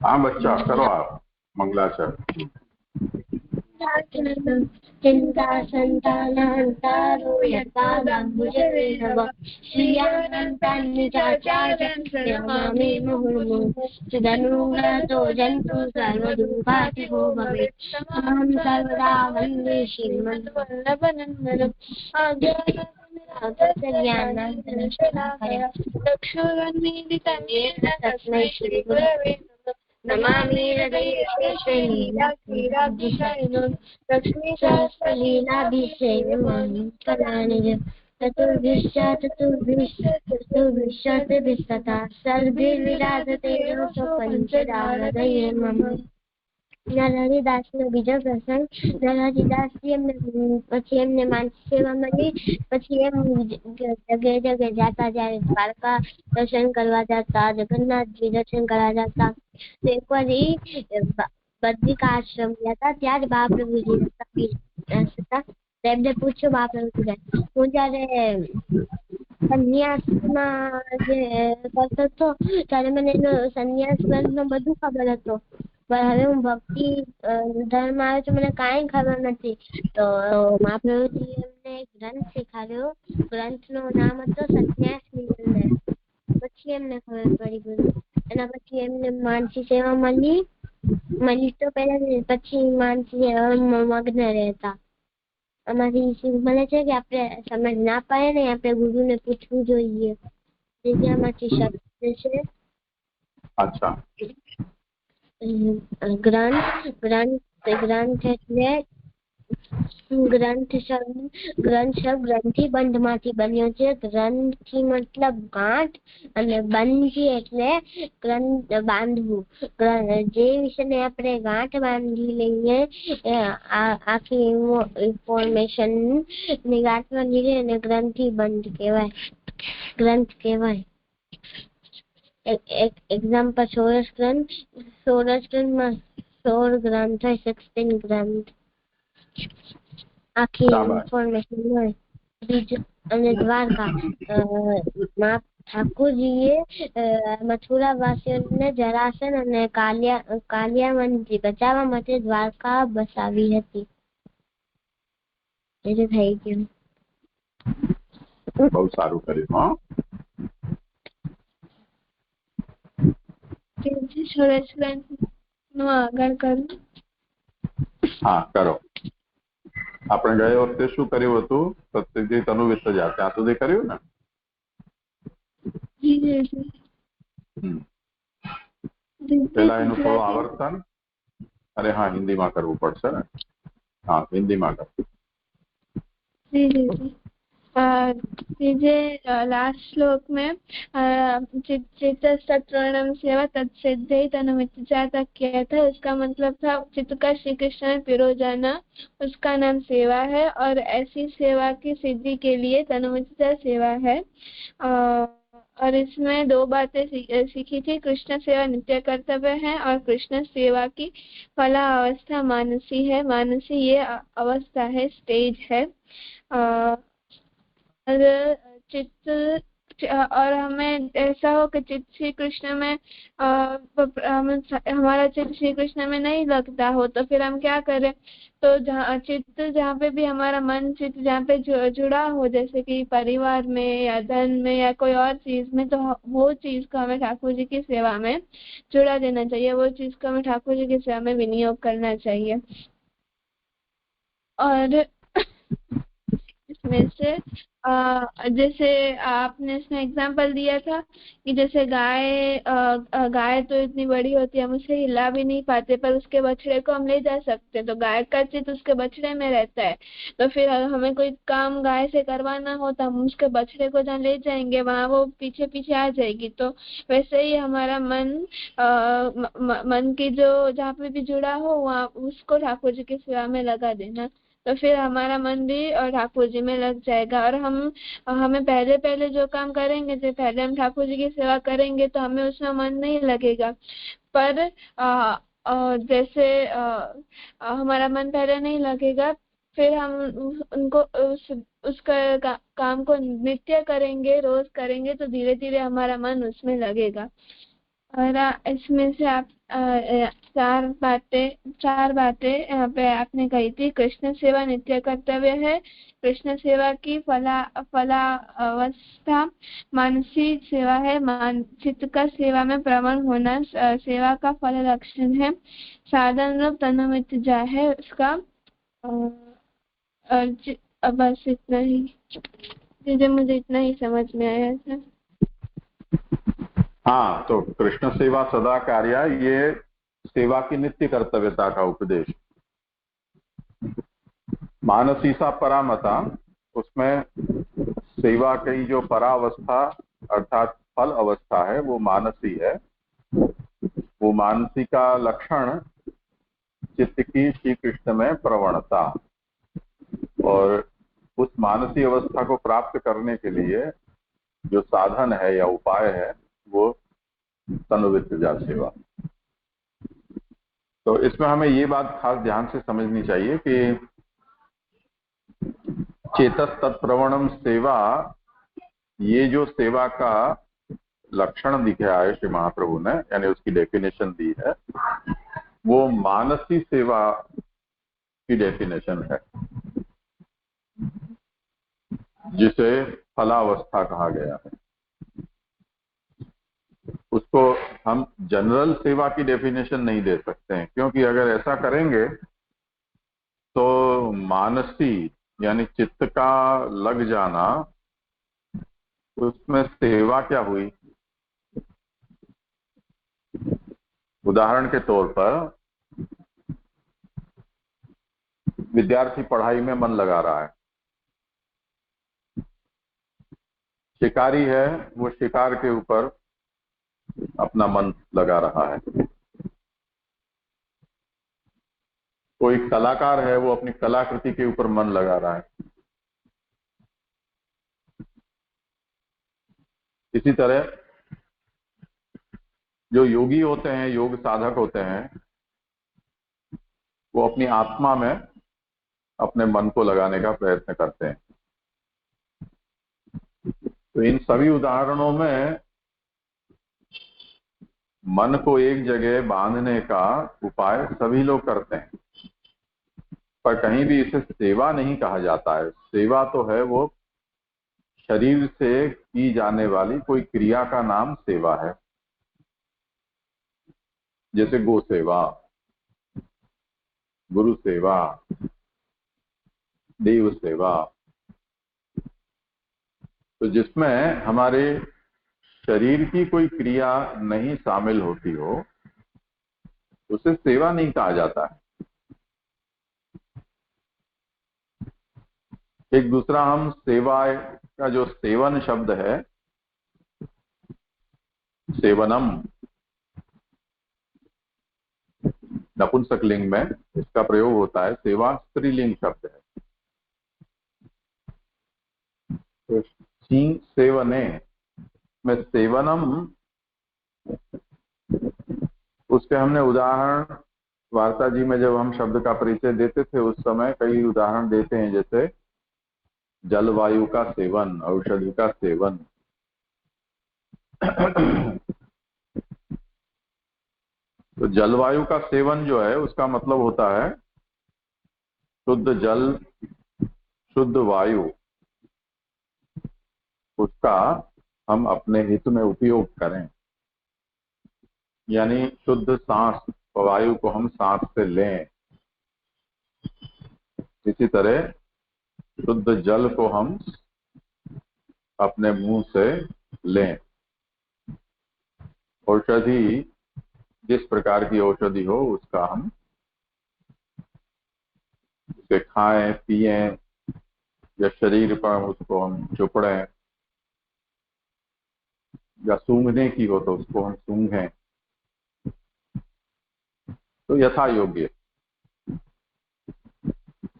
हाँ बच्चा करो आप मंगलाचरण। चिंता संतानान्तारो यत्पादाम्बुजरेणव श्रियानन्तान्निजाचार्यं प्रणमामि मुहुर्मुहुः सुधनुव्रतो जन्तु सर्वदुर्गातिको भवेत् अहं सर्वदा वन्दे श्रीमद्वल्लभनन्दनम् ज्ञानाञ्जनशलाकया चक्षुरुन्मीलितं येन तस्मै श्रीगुरवे नमामि हृदये श्रीलीलाक्रीडाभिषयिणों लक्ष्मीसहस्रलीलाभिषेकं कलानिधिं चतुर्भिश्च सर्वैर्विराजते पञ्चदा हृदये मम નરહરિદાસનો બીજો પ્રસંગ નરહરિદાસ પછી એમને માનસી સેવા મળી પછી એમ જગે જગે જાતા જ્યારે દ્વારકા દર્શન કરવા જતા જગન્નાથજી દર્શન કરવા જતા તો એકવાર એ બદ્રિકાશ્રમ ગયા હતા ત્યારે મહાપ્રભુજી હતા એમને પૂછ્યું મહાપ્રભુજી હું જયારે સંન્યાસમાં જે કરતો હતો ત્યારે મને એનો સંન્યાસ ગ્રંથનો બધું ખબર હતો પણ હવે હું ભક્તિ ધર્મ આવે તો મને કાંઈ ખબર નથી તો મહાપ્રભુજી એમને ગ્રંથ શીખવાડ્યો ગ્રંથનું નામ હતો સંન્યાસ નિર્ણય પછી એમને ખબર પડી ગયું એના પછી એમને માનસી સેવા મળી તો પહેલા પછી માનસી સેવામાં મગ્ન રહેતા આમાંથી મળે છે કે આપણે સમજ ના પાડે ને આપણે ગુરુને પૂછવું જોઈએ જગ્યામાંથી શબ્દ છે अच्छा ગ્રંથ એટલે ગ્રંથ શબ્દ ગ્રંથિબંધમાંથી બન્યો છે ગ્રંથિ મતલબ ગાંઠ અને બંધી એટલે ગ્રંથ બાંધવું જે વિષયને આપણે ગાંઠ બાંધી લઈએ આખી ઇન્ફોર્મેશન ની ગાંઠ બાંધી લઈએ અને ગ્રંથિબંધ કહેવાય ગ્રંથ કહેવાય એક્ઝામ્પલ સોરસ ગ્રંથમાં 16 ગ્રંથ હોય 16 ગ્રંથ આખી ઇન્ફોર્મેશન હોય બીજું અને દ્વારકા ઠાકોરજીએ મથુરા વાસીઓને જરાસન અને કાલિયાવનથી બચાવવા માટે દ્વારકા બસાવી હતી એ થઈ ગયું બહુ સારું કર્યું હા સોરસ ગ્રંથનું આગળ કરું હા કરો આપણે ગયા વખતે શું કર્યું હતું સત્યજી તનુ વિસર્જા ત્યાં સુધી કર્યું ને પેલા એનું થોડું આવર્તન અરે हाँ हिंदी में करવું પડશે ને हाँ हिंदी में कर लास्ट श्लोक में चित्तस्तत्वर्णम सेवा तत्सिद्धि तनुमिच्छा तक किया था उसका मतलब था चित्त का श्री कृष्ण में पिरो जाना उसका नाम सेवा है और ऐसी सेवा की सिद्धि के लिए तनुमिच्छा सेवा है और इसमें दो बातें सीखी थी कृष्ण सेवा नित्य कर्तव्य है और कृष्ण सेवा की फला अवस्था मानसी है मानसी ये अवस्था है स्टेज है और चित्त और हमें ऐसा हो कि चित्त श्री कृष्ण में हमारा चित्त श्री कृष्ण में नहीं लगता हो तो फिर हम क्या करें तो जहाँ पे भी हमारा मन चित्त जहाँ पे जुड़ा हो जैसे कि परिवार में या धन में या कोई और चीज में तो वो चीज को हमें ठाकुर जी की सेवा में जुड़ा देना चाहिए वो चीज को हमें ठाकुर जी की सेवा में विनियोग करना चाहिए और इसमें से जैसे आपने इसमें एग्जाम्पल दिया था कि जैसे गाय तो इतनी बड़ी होती है हम उसे हिला भी नहीं पाते पर उसके बछड़े को हम ले जा सकते हैं तो गाय का चित्त उसके बछड़े में रहता है तो फिर हमें कोई काम गाय से करवाना हो तो हम उसके बछड़े को जहाँ ले जाएंगे वहाँ वो पीछे पीछे आ जाएगी तो वैसे ही हमारा मन की जो जहाँ पे भी जुड़ा हो वहाँ उसको ठाकुर जी की सेवा में लगा देना तो फिर हमारा मन भी ठाकुर जी में लग जाएगा और हमें पहले जो काम करेंगे जो पहले हम ठाकुर जी की सेवा करेंगे तो हमें उसमें मन नहीं लगेगा पर जैसे हमारा मन पहले नहीं लगेगा फिर हम उनको उसका काम को नित्य करेंगे रोज करेंगे तो धीरे धीरे हमारा मन उसमें लगेगा और इसमें से आप चार बातें यहाँ पे आपने कही थी। कृष्ण सेवा नित्य कर्तव्य है, कृष्ण सेवा की फला अवस्था मानसी सेवा है, चित्त का सेवा में प्रवण होना सेवा का फल लक्षण है, साधन रूप तनुमित जा है उसका। बस इतना ही मुझे इतना ही समझ में आया था। हाँ, तो कृष्ण सेवा सदा कार्य, ये सेवा की नित्य कर्तव्यता का उपदेश। मानसी सा परामता, उसमें सेवा की जो परावस्था अर्थात फल अवस्था है वो मानसी है। वो मानसी का लक्षण चित्त की श्री कृष्ण में प्रवणता, और उस मानसी अवस्था को प्राप्त करने के लिए जो साधन है या उपाय है वो तनुवित्रजा सेवा। तो इसमें हमें ये बात खास ध्यान से समझनी चाहिए कि चेतस तत्प्रवणम सेवा, ये जो सेवा का लक्षण दिखाया है श्री महाप्रभु ने, यानी उसकी डेफिनेशन दी है, वो मानसी सेवा की डेफिनेशन है जिसे फलावस्था कहा गया है। उसको हम जनरल सेवा की डेफिनेशन नहीं दे सकते हैं, क्योंकि अगर ऐसा करेंगे तो मानसी यानी चित्त का लग जाना, उसमें सेवा क्या हुई। उदाहरण के तौर पर विद्यार्थी पढ़ाई में मन लगा रहा है, शिकारी है वो शिकार के ऊपर अपना मन लगा रहा है, कोई कलाकार है वो अपनी कलाकृति के ऊपर मन लगा रहा है। इसी तरह जो योगी होते हैं, योग साधक होते हैं, वो अपनी आत्मा में अपने मन को लगाने का प्रयत्न करते हैं। तो इन सभी उदाहरणों में मन को एक जगह बांधने का उपाय सभी लोग करते हैं, पर कहीं भी इसे सेवा नहीं कहा जाता है। सेवा तो है वो शरीर से की जाने वाली कोई क्रिया का नाम सेवा है, जैसे गो सेवा, गुरु सेवा, देव सेवा। तो जिसमें हमारे शरीर की कोई क्रिया नहीं शामिल होती हो, उसे सेवा नहीं कहा जाता है। एक दूसरा, हम सेवा का जो सेवन शब्द है, सेवनम, नपुंसक लिंग में इसका प्रयोग होता है। सेवा स्त्रीलिंग शब्द है। तो सेवने में सेवनम, उसके हमने उदाहरण वार्ता जी में जब हम शब्द का परिचय देते थे उस समय कई उदाहरण देते हैं, जैसे जलवायु का सेवन, औषधि का सेवन। तो जलवायु का सेवन जो है उसका मतलब होता है शुद्ध जल, शुद्ध वायु, उसका हम अपने हित में उपयोग करें, यानी शुद्ध सांस वायु को हम सांस से लें। इसी तरह शुद्ध जल को हम अपने मुंह से लें। औषधि, जिस प्रकार की औषधि हो उसका हम उसे खाएं, पिएं, या शरीर पर उसको हम चुपड़ें, या सूंघने की हो तो उसको हम सूंघें, तो यथा योग्य।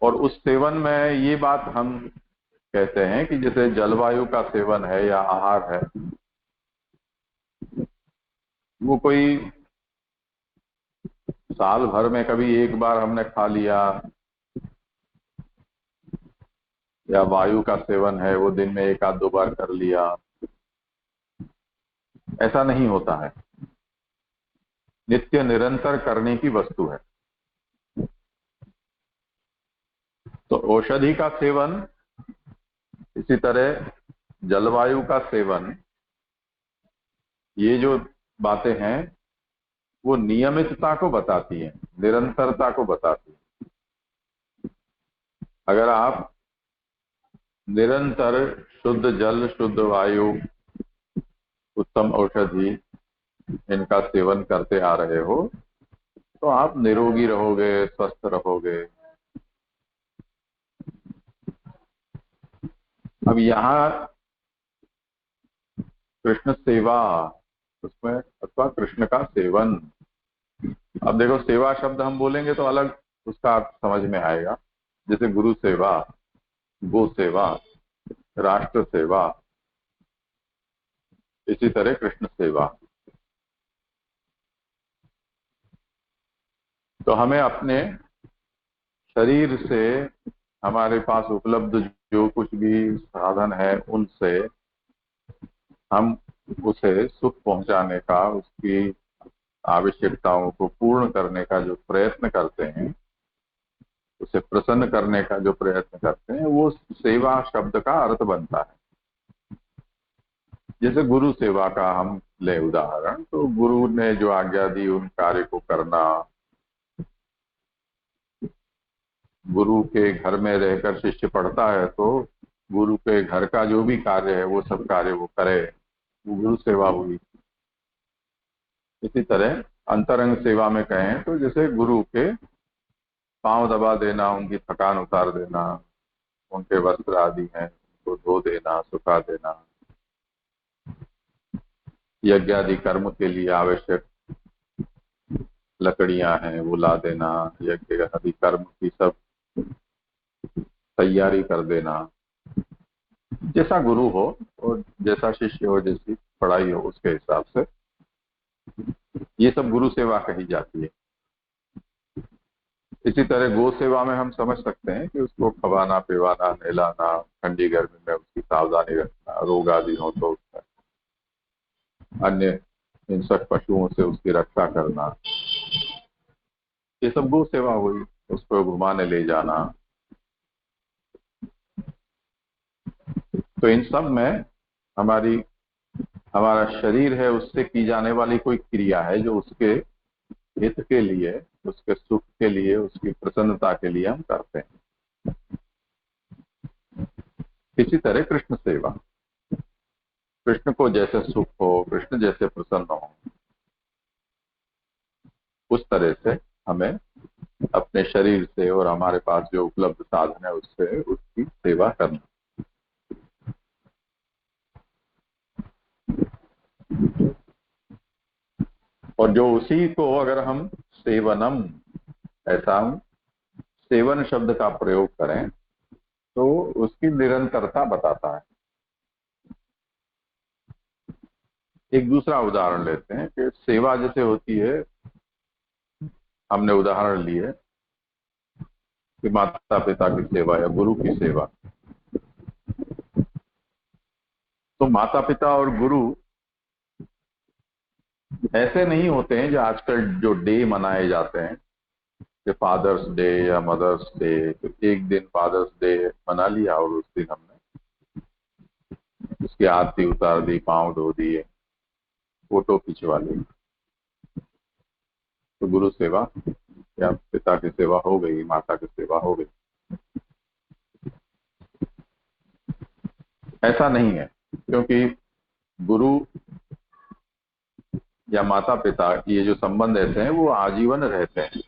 और उस सेवन में ये बात हम कहते हैं कि जैसे जलवायु का सेवन है या आहार है, वो कोई साल भर में कभी एक बार हमने खा लिया, या वायु का सेवन है वो दिन में एक आध दो बार कर लिया, ऐसा नहीं होता है। नित्य निरंतर करने की वस्तु है। तो औषधि का सेवन, इसी तरह जलवायु का सेवन, ये जो बातें हैं वो नियमितता को बताती हैं, निरंतरता को बताती हैं। अगर आप निरंतर शुद्ध जल, शुद्ध वायु, उत्तम औषधि इनका सेवन करते आ रहे हो तो आप निरोगी रहोगे, स्वस्थ रहोगे। अब यहाँ कृष्ण सेवा, उसमें अथवा कृष्ण का सेवन, अब देखो सेवा शब्द हम बोलेंगे तो अलग उसका अर्थ समझ में आएगा। जैसे गुरु सेवा, गो सेवा, राष्ट्र सेवा, इसी तरह कृष्ण सेवा। तो हमें अपने शरीर से, हमारे पास उपलब्ध जो कुछ भी साधन है उनसे हम उसे सुख पहुंचाने का, उसकी आवश्यकताओं को पूर्ण करने का जो प्रयत्न करते हैं, उसे प्रसन्न करने का जो प्रयत्न करते हैं, वो सेवा शब्द का अर्थ बनता है। जैसे गुरु सेवा का हम ले उदाहरण, तो गुरु ने जो आज्ञा दी उन कार्य को करना, गुरु के घर में रहकर शिष्य पढ़ता है तो गुरु के घर का जो भी कार्य है वो सब कार्य वो करे, वो गुरु सेवा हुई। इसी तरह अंतरंग सेवा में कहें तो जैसे गुरु के पांव दबा देना, उनकी थकान उतार देना, उनके वस्त्र आदि हैं उनको धो देना, सुखा देना, यज्ञ आदि कर्म के लिए आवश्यक लकड़ियां हैं वो ला देना, यज्ञ आदि कर्म की सब तैयारी कर देना। जैसा गुरु हो और जैसा शिष्य हो, जैसी पढ़ाई हो, उसके हिसाब से ये सब गुरु सेवा कही जाती है। इसी तरह गो सेवा में हम समझ सकते हैं कि उसको खवाना, पिवाना, नहलाना, ठंडी गर्मी में उसकी सावधानी रखना, रोग आदि हो तो अन्य हिंसक पशुओं से उसकी रक्षा करना, ये सब गो सेवा हुई। उसको घुमाने ले जाना। तो इन सब में हमारा शरीर है, उससे की जाने वाली कोई क्रिया है जो उसके हित के लिए, उसके सुख के लिए, उसकी प्रसन्नता के लिए हम करते हैं। इसी तरह कृष्ण सेवा, कृष्ण को जैसे सुख हो, कृष्ण जैसे प्रसन्न हो, उस तरह से हमें अपने शरीर से और हमारे पास जो उपलब्ध साधन है उससे उसकी सेवा करना। और जो उसी को अगर हम सेवनम, ऐसा हम सेवन शब्द का प्रयोग करें तो उसकी निरंतरता बताता है। एक दूसरा उदाहरण लेते हैं कि सेवा जैसे होती है, हमने उदाहरण लिए कि माता पिता की सेवा या गुरु की सेवा। तो माता पिता और गुरु ऐसे नहीं होते हैं जो आजकल जो डे मनाए जाते हैं, कि फादर्स डे या मदर्स डे, तो एक दिन फादर्स डे मना लिया और उस दिन हमने उसकी आरती उतार दी, पांव धो दिए, फोटो खिंचवा ली, तो गुरु सेवा या पिता की सेवा हो गई, माता की सेवा हो गई। ऐसा नहीं है, क्योंकि गुरु या माता पिता की ये जो संबंध ऐसे हैं वो आजीवन रहते हैं।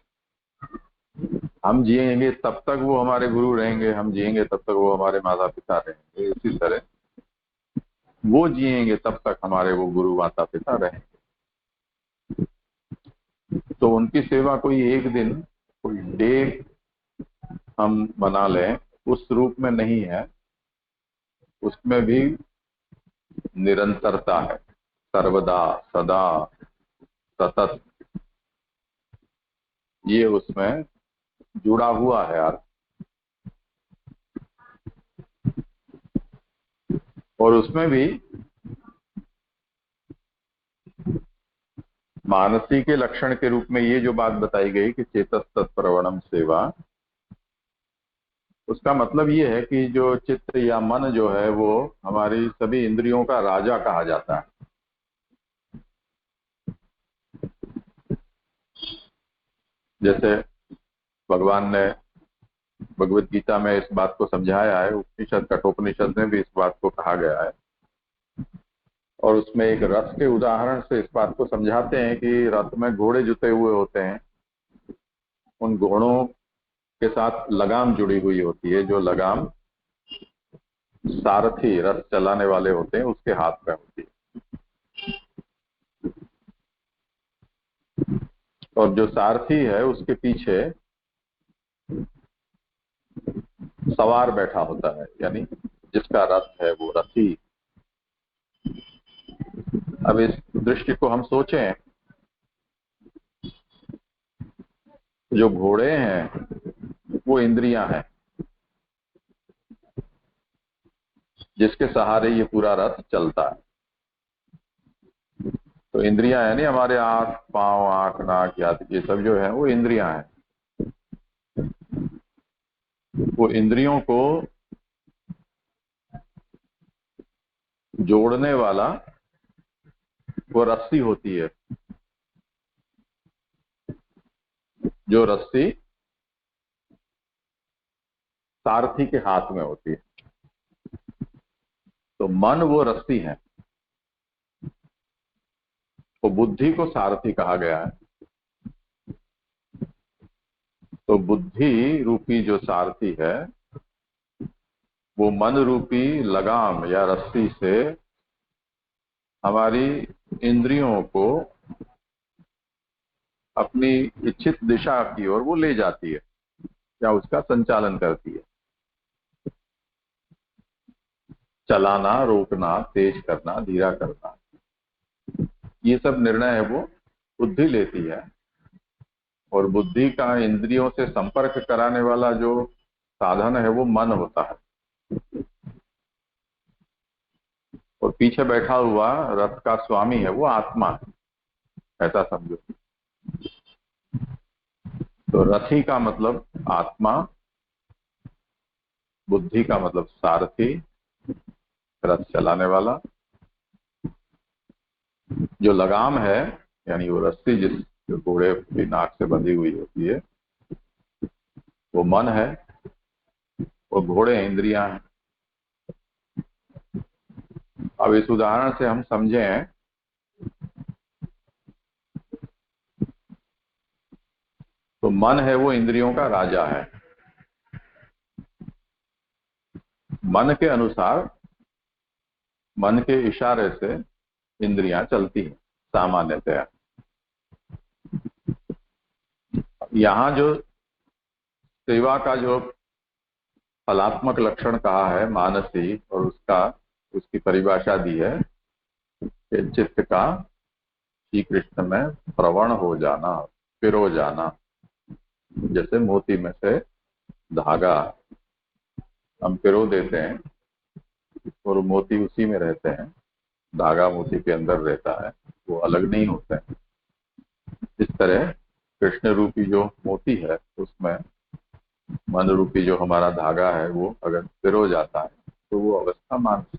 हम जिएंगे तब तक वो हमारे गुरु रहेंगे, हम जिएंगे तब तक वो हमारे माता पिता रहेंगे। इसी तरह वो जिएंगे तब तक हमारे वो गुरु माता पिता रहेंगे। तो उनकी सेवा कोई एक दिन, कोई डे हम मना लें उस रूप में नहीं है, उसमें भी निरंतरता है, सर्वदा, सदा, सतत, ये उसमें जुड़ा हुआ है यार। और उसमें भी मानसी के लक्षण के रूप में ये जो बात बताई गई कि चेतस तत्प्रवणम सेवा, उसका मतलब ये है कि जो चित्त या मन जो है वो हमारी सभी इंद्रियों का राजा कहा जाता है। जैसे भगवान ने भगवत गीता में इस बात को समझाया है, उपनिषद कठोपनिषद में भी इस बात को कहा गया है, और उसमें एक रथ के उदाहरण से इस बात को समझाते हैं कि रथ में घोड़े जुते हुए होते हैं, उन घोड़ों के साथ लगाम जुड़ी हुई होती है, जो लगाम सारथी रथ चलाने वाले होते हैं उसके हाथ में होती है, और जो सारथी है उसके पीछे सवार बैठा होता है, यानी जिसका रथ है वो रथी। अब इस दृष्टि को हम सोचें, जो घोड़े हैं वो इंद्रियां हैं जिसके सहारे ये पूरा रथ चलता है। तो इंद्रियां यानी हमारे हाथ पांव आंख नाक आदि ये सब जो है वो इंद्रियां हैं। वो इंद्रियों को जोड़ने वाला वो रस्सी होती है, जो रस्सी सारथी के हाथ में होती है। तो मन वो रस्सी है, तो बुद्धि को सारथी कहा गया है। तो बुद्धि रूपी जो सारथी है वो मन रूपी लगाम या रस्सी से हमारी इंद्रियों को अपनी इच्छित दिशा की ओर वो ले जाती है या उसका संचालन करती है। चलाना, रोकना, तेज करना, धीरा करना, ये सब निर्णय है वो बुद्धि लेती है, और बुद्धि का इंद्रियों से संपर्क कराने वाला जो साधन है वो मन होता है, और पीछे बैठा हुआ रथ का स्वामी है वो आत्मा है, ऐसा समझो। तो रथी का मतलब आत्मा, बुद्धि का मतलब सारथी, रथ चलाने वाला। जो लगाम है यानी वो रस्सी जिस जो घोड़े की नाक से बंधी हुई होती है वो मन है, और घोड़े इंद्रियां हैं। अब इस उदाहरण से हम समझें तो मन है वो इंद्रियों का राजा है। मन के अनुसार, मन के इशारे से इंद्रियां चलती हैं सामान्यतया। यहाँ जो सेवा का जो फलात्मक लक्षण कहा है मानसी, और उसकी परिभाषा दी है कि चित्त का श्री कृष्ण में प्रवण हो जाना, पिरो जाना। जैसे मोती में से धागा हम पिरो देते हैं और मोती उसी में रहते हैं, धागा मोती के अंदर रहता है, वो अलग नहीं होते हैं। इस तरह कृष्ण रूपी जो मोती है उसमें मन रूपी जो हमारा धागा है वो अगर पिरो जाता है तो वो अवस्था मानसी।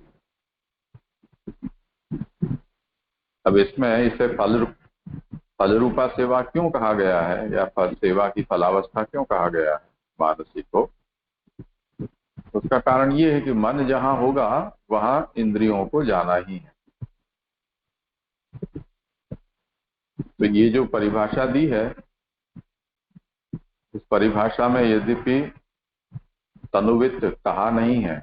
अब इसमें इसे फल रूपा सेवा क्यों कहा गया है, या सेवा की फलावस्था क्यों कहा गया है मानसी को? उसका कारण ये है कि मन जहां होगा वहां इंद्रियों को जाना ही है। तो ये जो परिभाषा दी है, इस परिभाषा में यद्यपि तनुवित्त कहा नहीं है,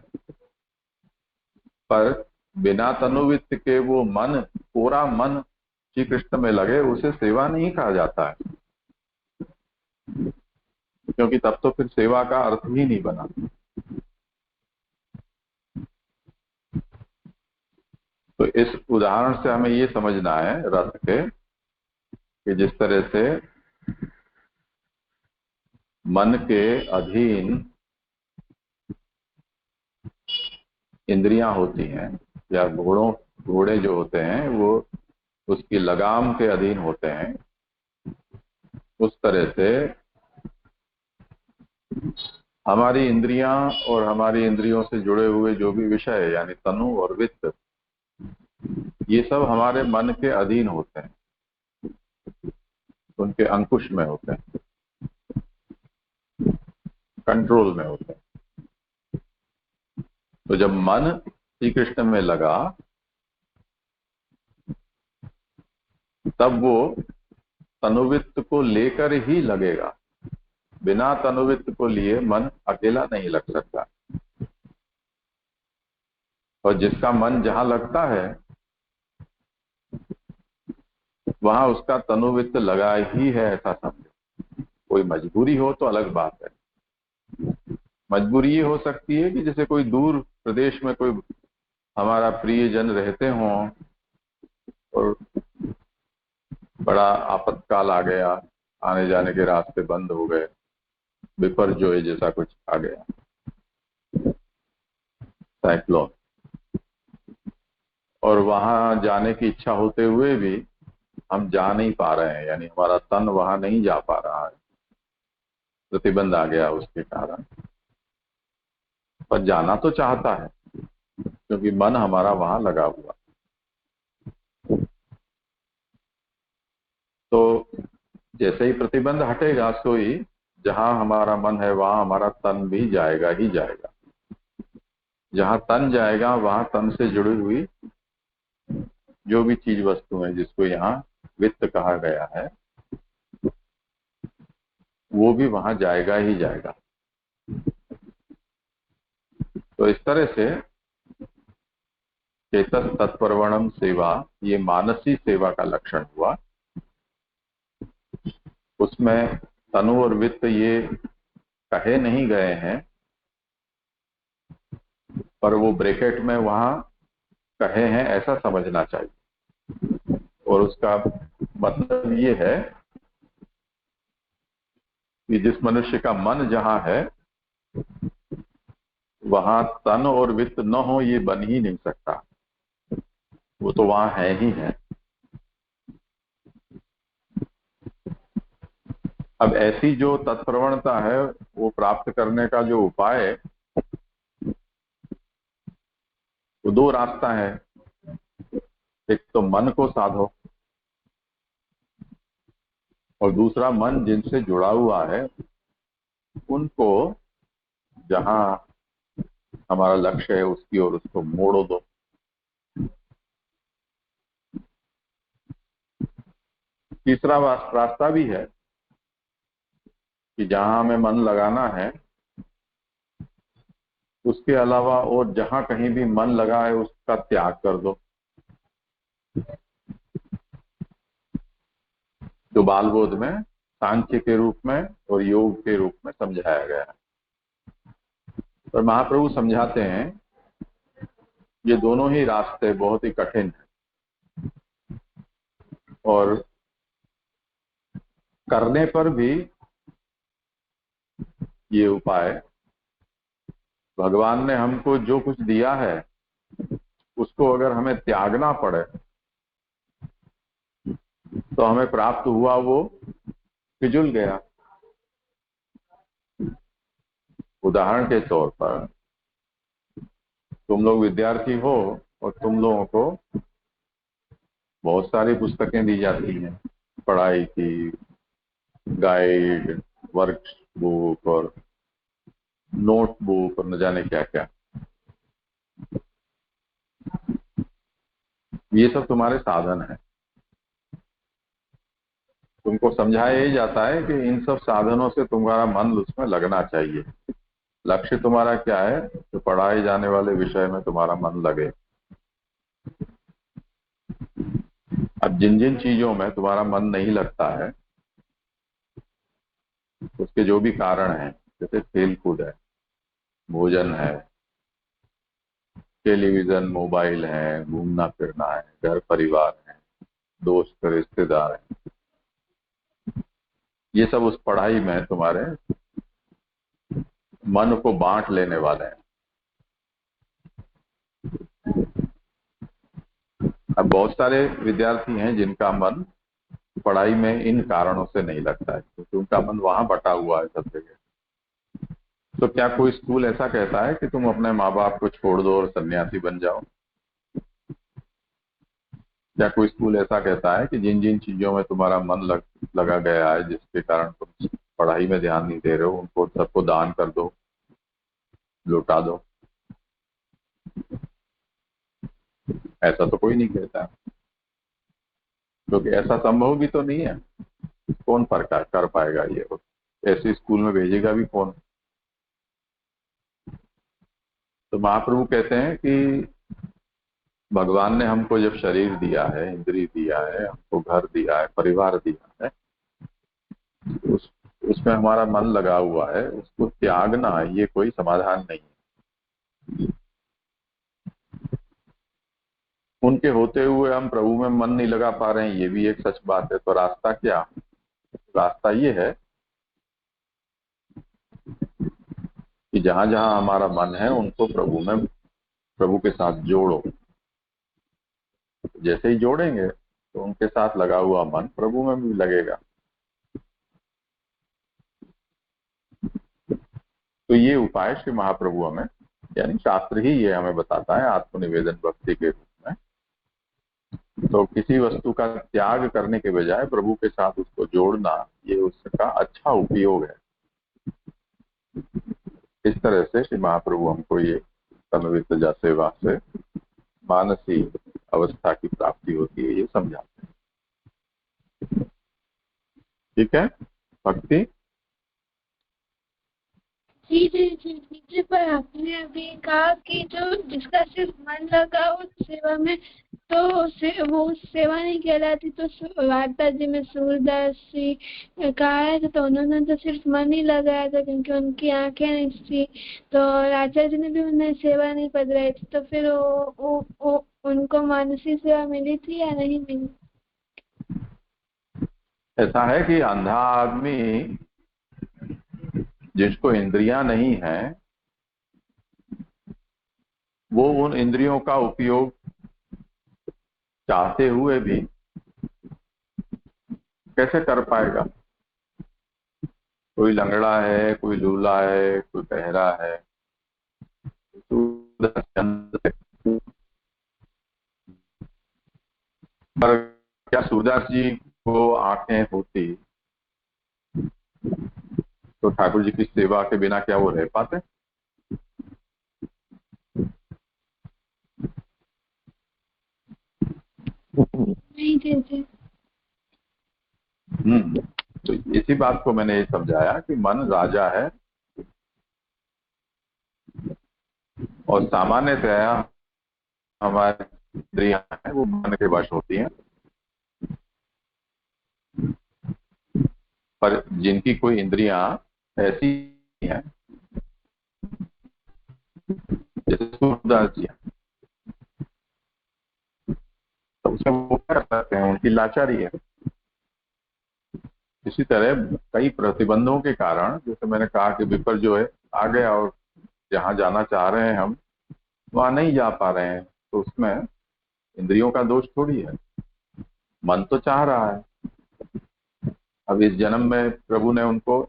पर बिना तनुवित्त के वो मन, पूरा मन श्री कृष्ण में लगे, उसे सेवा नहीं कहा जाता है, क्योंकि तब तो फिर सेवा का अर्थ ही नहीं बना। तो इस उदाहरण से हमें ये समझना है रथ के, कि जिस तरह से मन के अधीन इंद्रियां होती हैं, या घोड़े जो होते हैं वो उसकी लगाम के अधीन होते हैं, उस तरह से हमारी इंद्रियां और हमारी इंद्रियों से जुड़े हुए जो भी विषय यानी तनु और वित्त, ये सब हमारे मन के अधीन होते हैं, उनके अंकुश में होते हैं, कंट्रोल में होते हैं। तो जब मन श्री कृष्ण में लगा तब वो तनुवित्त को लेकर ही लगेगा। बिना तनुवित्त को लिए मन अकेला नहीं लग सकता। और जिसका मन जहां लगता है वहां उसका तनुवित्त लगा ही है, ऐसा समझो। कोई मजबूरी हो तो अलग बात है। मजबूरी ये हो सकती है कि जैसे कोई दूर प्रदेश में कोई हमारा प्रियजन रहते हों और बड़ा आपातकाल आ गया, आने जाने के रास्ते बंद हो गए, बिपरजोय जैसा कुछ आ गया, साइक्लोन, और वहां जाने की इच्छा होते हुए भी हम जा नहीं पा रहे हैं, यानी हमारा तन वहां नहीं जा पा रहा है, प्रतिबंध आ गया उसके कारण। पर जाना तो चाहता है क्योंकि मन हमारा वहां लगा हुआ। तो जैसे ही प्रतिबंध हटेगा सो ही जहां हमारा मन है वहां हमारा तन भी जाएगा ही जाएगा। जहां तन जाएगा वहां तन से जुड़ी हुई जो भी चीज वस्तु है, जिसको यहाँ वित्त कहा गया है, वो भी वहां जाएगा ही जाएगा। तो इस तरह से चेतस तत्परवणम सेवा, ये मानसी सेवा का लक्षण हुआ। उसमें तनु और वित्त ये कहे नहीं गए हैं, पर वो ब्रैकेट में वहां कहे हैं ऐसा समझना चाहिए। और उसका मतलब ये है कि जिस मनुष्य का मन जहां है वहां तन और वित्त न हो ये बन ही नहीं सकता, वो तो वहां है ही है। अब ऐसी जो तत्प्रवणता है वो प्राप्त करने का जो उपाय है, वो दो रास्ता है। एक तो मन को साधो और दूसरा मन जिनसे जुड़ा हुआ है उनको जहां हमारा लक्ष्य है उसकी ओर उसको मोड़ो दो। तीसरा रास्ता भी है कि जहां हमें मन लगाना है उसके अलावा और जहां कहीं भी मन लगा है उसका त्याग कर दो। जो बाल बोध में सांख्य के रूप में और योग के रूप में समझाया गया है। पर महाप्रभु समझाते हैं ये दोनों ही रास्ते बहुत ही कठिन हैं और करने पर भी ये उपाय भगवान ने हमको जो कुछ दिया है उसको अगर हमें त्यागना पड़े तो हमें प्राप्त हुआ वो फिजूल गया। उदाहरण के तौर पर तुम लोग विद्यार्थी हो और तुम लोगों को बहुत सारी पुस्तकें दी जाती हैं, पढ़ाई की, गाइड, वर्कबुक और नोटबुक और न जाने क्या क्या। ये सब तुम्हारे साधन है। तुमको समझाया ही जाता है कि इन सब साधनों से तुम्हारा मन उसमें लगना चाहिए। लक्ष्य तुम्हारा क्या है? तो पढ़ाए जाने वाले विषय में तुम्हारा मन लगे। अब जिन जिन चीजों में तुम्हारा मन नहीं लगता है उसके जो भी कारण हैं, जैसे खेल कूद है, भोजन है, टेलीविजन, मोबाइल है, घूमना फिरना है, घर परिवार है, दोस्त रिश्तेदार है, ये सब उस पढ़ाई में तुम्हारे मन को बांट लेने वाले हैं। अब बहुत सारे विद्यार्थी हैं जिनका मन पढ़ाई में इन कारणों से नहीं लगता है, क्योंकि उनका मन वहां बटा हुआ है सब जगह। तो क्या कोई स्कूल ऐसा कहता है कि तुम अपने माँ बाप को छोड़ दो और सन्यासी बन जाओ? क्या कोई स्कूल ऐसा कहता है कि जिन जिन चीजों में तुम्हारा मन लगा गया है, जिसके कारण तुम पढ़ाई में ध्यान नहीं दे रहे हो, उनको सबको दान कर दो, लौटा दो? ऐसा तो कोई नहीं कहता, क्योंकि ऐसा संभव भी तो नहीं है। कौन कर पाएगा ये? ऐसे स्कूल में भेजेगा भी कौन? तो महाप्रभु कहते हैं कि भगवान ने हमको जब शरीर दिया है, इंद्रिय दिया है, हमको घर दिया है, परिवार दिया है, उसमें हमारा मन लगा हुआ है, उसको त्यागना ये कोई समाधान नहीं है। उनके होते हुए हम प्रभु में मन नहीं लगा पा रहे हैं, ये भी एक सच बात है। तो रास्ता क्या? रास्ता ये है कि जहां जहां हमारा मन है उनको प्रभु के साथ जोड़ो। जैसे ही जोड़ेंगे तो उनके साथ लगा हुआ मन प्रभु में भी लगेगा। तो ये उपाय श्री महाप्रभु हमें, यानी शास्त्र ही ये हमें बताता है आत्मनिवेदन भक्ति के रूप में। तो किसी वस्तु का त्याग करने के बजाय प्रभु के साथ उसको जोड़ना, ये उसका अच्छा उपयोग है। इस तरह से श्री महाप्रभु हमको ये तन्वित सेवा से मानसी अवस्था की प्राप्ति होती है, ये समझाते हैं। ठीक है भक्ति? जी जी जी जी। पर आपने अभी कहा कि जो जिसका सिर्फ मन लगा उस सेवा में, तो वो सेवा नहीं कहलाती। तो वार्ता जी में सूरदास जी कहा है तो उन्होंने तो सिर्फ मन ही लगाया था, क्योंकि उनकी आंखें नहीं थी। तो आचार्य जी ने भी उन्हें सेवा नहीं पधराई थी। तो फिर वो उनको मानसी सेवा मिली थी या नहीं मिली? ऐसा है कि अंधा आदमी जिसको इंद्रियां नहीं है, वो उन इंद्रियों का उपयोग चाहते हुए भी कैसे कर पाएगा? कोई लंगड़ा है, कोई लूला है, कोई बहरा है, पर क्या सूरदास जी को आंखें होती तो ठाकुर जी की सेवा के बिना क्या वो रह पाते? नहीं जी जी। तो इसी बात को मैंने ये समझाया कि मन राजा है, और सामान्यतया हमारी इंद्रियां हैं वो मन के वश होती हैं। पर जिनकी कोई इंद्रियां ऐसी हैं, जैसे सूरदास जी, तो उसमें वो क्या कर सकते हैं? उनकी लाचारी है। इसी तरह कई प्रतिबंधों के कारण, जैसे मैंने कहा कि विपर जो है आ गया और जहां जाना चाह रहे हैं हम वहां नहीं जा पा रहे हैं, तो उसमें इंद्रियों का दोष थोड़ी है। मन तो चाह रहा है। अब इस जन्म में प्रभु ने उनको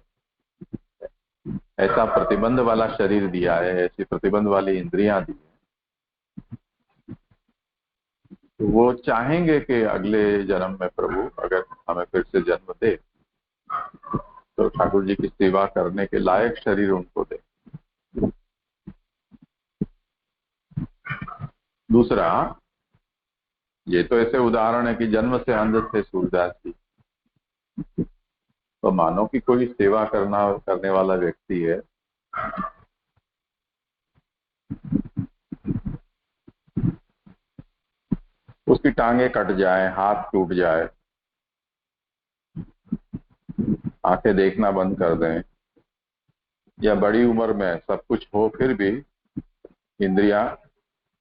ऐसा प्रतिबंध वाला शरीर दिया है, ऐसी प्रतिबंध वाली इंद्रियां दी है, तो वो चाहेंगे कि अगले जन्म में प्रभु अगर हमें फिर से जन्म दे तो ठाकुर जी की सेवा करने के लायक शरीर उनको दे। दूसरा, ये तो ऐसे उदाहरण है कि जन्म से अंध थे सूरदास जी, तो मानो कि कोई सेवा करने वाला व्यक्ति है, उसकी टांगे कट जाए, हाथ टूट जाए, आंखें देखना बंद कर दें, या बड़ी उम्र में सब कुछ हो फिर भी इंद्रियां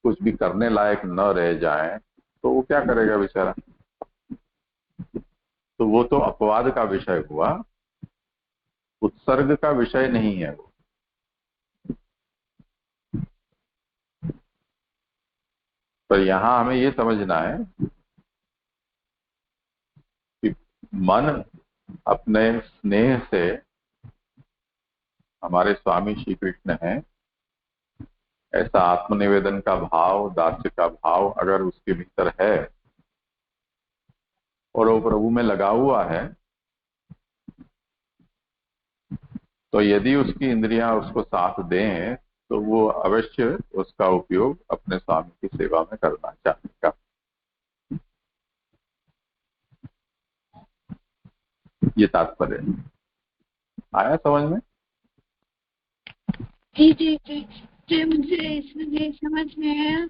कुछ भी करने लायक न रह जाएं, तो वो क्या करेगा बेचारा? तो वो तो अपवाद का विषय हुआ, उत्सर्ग का विषय नहीं है वो। पर यहाँ हमें ये समझना है कि मन अपने स्नेह से, हमारे स्वामी श्री कृष्ण हैं, ऐसा आत्मनिवेदन का भाव, दास्य का भाव अगर उसके भीतर है और वो प्रभु में लगा हुआ है, तो यदि उसकी इंद्रियां उसको साथ दें तो वो अवश्य उसका उपयोग अपने स्वामी की सेवा में करना चाहेगा। ये तात्पर्य आया समझ में? जी जी जी जी, मुझे इसमें ये समझ में आया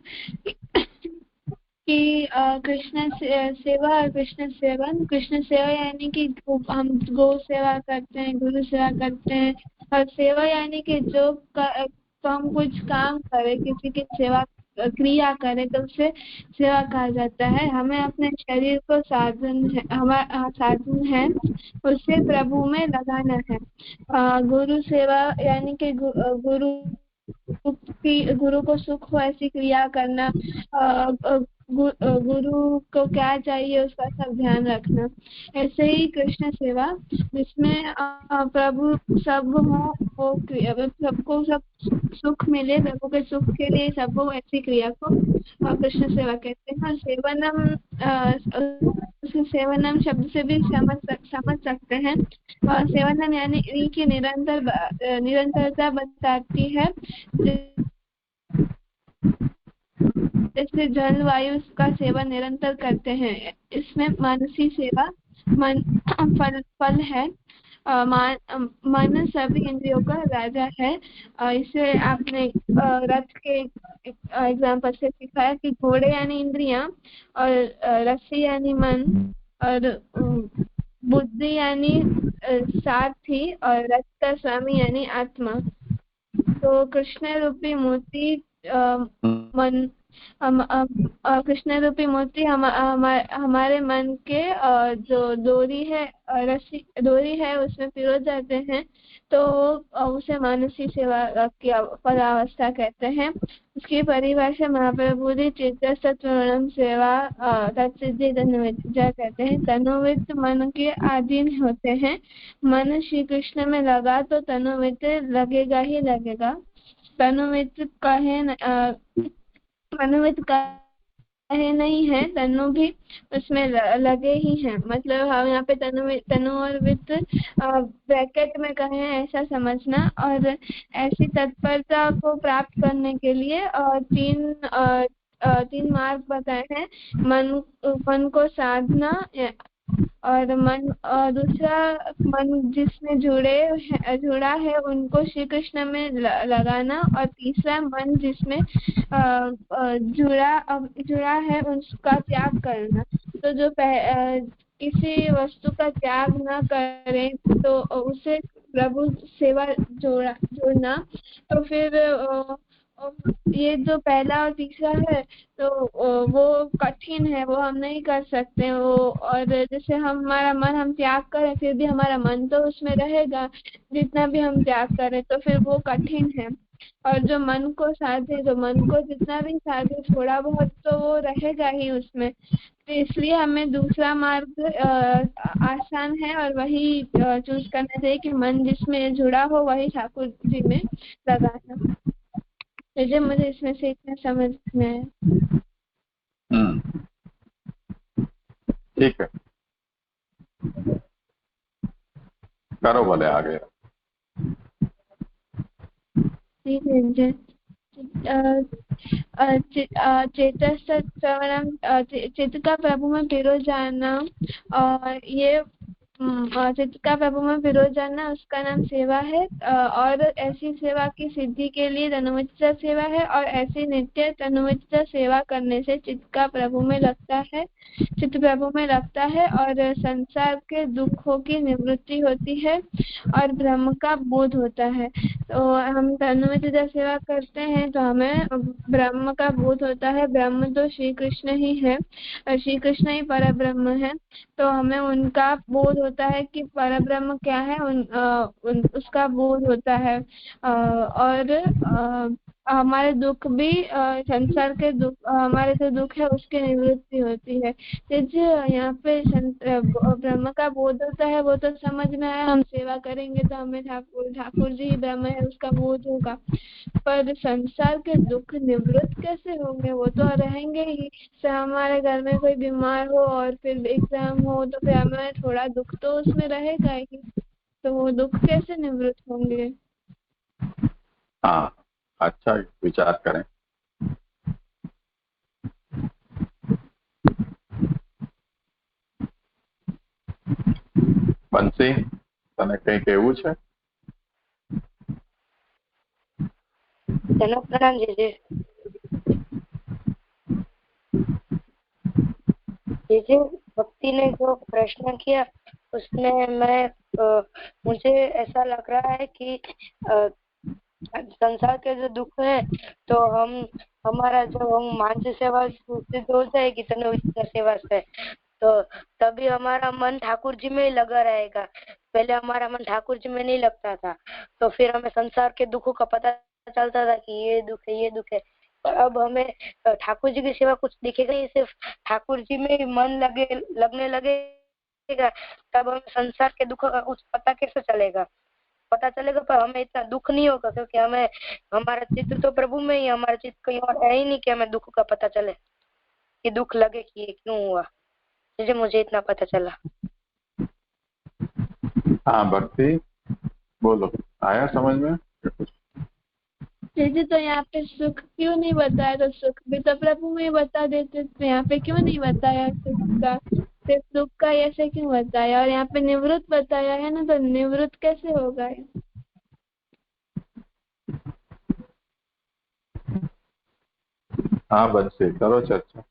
कि कृष्ण सेवा और कृष्ण सेवन, कृष्ण सेवा यानी कि हम गौ सेवा करते हैं, गुरु सेवा करते हैं, और सेवा यानी कि जो तो हम कुछ काम करें, किसी की सेवा क्रिया करें तो उसे सेवा कहा जाता है। हमें अपने शरीर को साधन है, हमारा साधन है, उसे प्रभु में लगाना है। गुरु सेवा यानी कि गुरु को सुख हो ऐसी क्रिया करना, गुरु को क्या चाहिए उसका सब ध्यान रखना। ऐसे ही कृष्ण सेवा जिसमें प्रभु सब हो, वो सबको सब सुख मिले, प्रभु के सुख के लिए सब हो, ऐसी क्रिया को कृष्ण सेवा कहते हैं। और सेवनम शब्द से भी समझ सकते हैं। सेवनम यानी कि निरंतरता बताती है। जैसे जल वायु का सेवन निरंतर करते हैं, इसमें मानसी सेवा फल है। मन सभी इंद्रियों का राजा है। इसे आपने रथ के एग्जाम्पल से सिखाया कि घोड़े यानी इंद्रियां, और रस्सी यानी मन, और बुद्धि यानी सारथी, और रथ का स्वामी यानी आत्मा। तो कृष्ण रूपी मूर्ति मन कृष्ण रूपी मूर्ति हमारे मन के जो रस्सी डोरी है उसमें पिरो जाते हैं, तो उसे मानसी सेवा की परावस्था कहते हैं। उसकी परिभाषा महाप्रभु जी चित्तसत्वरणम सेवा तत्सिद्धि तनुविद्या कहते हैं। तनुविद मन के अधीन होते हैं। मन श्री कृष्ण में लगा तो तनुविद लगेगा ही लगेगा। तनुविद कहे नहीं है, तनु भी उसमें लगे ही हैं। मतलब हम यहाँ पे तनु और वित्त ब्रैकेट में कहे हैं, ऐसा समझना। और ऐसी तत्परता को प्राप्त करने के लिए तीन मार्ग बताए हैं। मन को साधना, और दूसरा मन जिसमें जुड़ा है उनको श्री कृष्ण में लगाना, और तीसरा मन जिसमें जुड़ा है उसका त्याग करना। तो जो किसी वस्तु का त्याग न करें तो उसे प्रभु सेवा जोड़ना। तो फिर ये जो पहला और तीसरा है तो वो कठिन है, वो हम नहीं कर सकते वो। और जैसे हमारा मन हम त्याग करें फिर भी हमारा मन तो उसमें रहेगा, जितना भी हम त्याग करें, तो फिर वो कठिन है। और जो मन को जितना भी साधे थोड़ा बहुत तो वो रहेगा ही उसमें। तो इसलिए हमें दूसरा मार्ग आसान है और वही चूज करना चाहिए कि मन जिसमें जुड़ा हो वही ठाकुर जी में लगाना। मुझे इसमें से इतना समझ में आया। ठीक है, करो भले आगे। चेतन चित्त का प्रभु में पिरो जाना, और ये चित्त का प्रभु में पिरो जाना उसका नाम सेवा है। और ऐसी सेवा की सिद्धि के लिए तनुविद सेवा है, और ऐसी नित्य तनुविद सेवा करने से चित्त का प्रभु में लगता है, चित्त प्रभु में लगता है, और संसार के दुखों की निवृत्ति होती है और ब्रह्म का बोध होता है। तो हम तनुविद सेवा करते हैं तो हमें ब्रह्म का बोध होता है। ब्रह्म तो श्री कृष्ण ही है, श्री कृष्ण ही पर ब्रह्म है। तो हमें उनका बोध होता है कि पर ब्रह्म क्या है, उसका बोध होता है। और हमारे दुख भी संसार के दुख, हमारे जो दुख है उसकी निवृत्ति होती है। जैसे यहाँ पे ब्रह्म का बोध होता है वो तो समझ में आया, हम सेवा करेंगे तो हमें ठाकुर जी ही ब्रह्म है उसका बोध होगा। पर संसार के दुख निवृत्त कैसे होंगे? वो तो रहेंगे ही। से हमारे घर में कोई बीमार हो और फिर एग्जाम हो तो फिर हमें थोड़ा दुख तो उसमें रहेगा ही, तो वो दुख कैसे निवृत्त होंगे? हाँ, अच्छा विचार करें। બંસી, તને કઈ કહેવું છે? प्रणाम जीजी। जीजी, भक्ति ने जो प्रश्न किया उसमें मुझे ऐसा लग रहा है कि संसार के जो दुख है तो हमारा जो हम मानसिक सेवा सिद्ध हो जाएगी तनुविद्या सेवा से, तो तभी हमारा मन ठाकुर जी में ही लगा रहेगा। पहले हमारा मन ठाकुर जी में नहीं लगता था, तो फिर हमें संसार के दुखों का पता चलता था कि ये दुख है, ये दुख है। पर अब हमें ठाकुर जी की सेवा कुछ दिखेगा नहीं, सिर्फ ठाकुर जी में मन लगने लगेगा, तब हमें संसार के दुख का कुछ पता कैसे चलेगा? पता चलेगा पर हमें इतना दुख नहीं होगा, क्योंकि हमें हमारा चित्त तो प्रभु में ही, हमारा चित्त कहीं और है ही नहीं कि हमें दुख का पता चले, कि दुख लगे कि ये क्यों हुआ। मुझे इतना पता चला। हाँ भक्ति, बोलो, आया समझ में? जी तो यहाँ पे सुख क्यों नहीं बताया? तो सुख भी तो प्रभु में ही बता देते, तो यहाँ पे क्यों नहीं बताया सुख का? सिर्फ दुख का ऐसे क्यों बताया? और यहाँ पे निवृत्त बताया है ना, तो निवृत्त कैसे होगा? हाँ बंसी, करो चर्चा।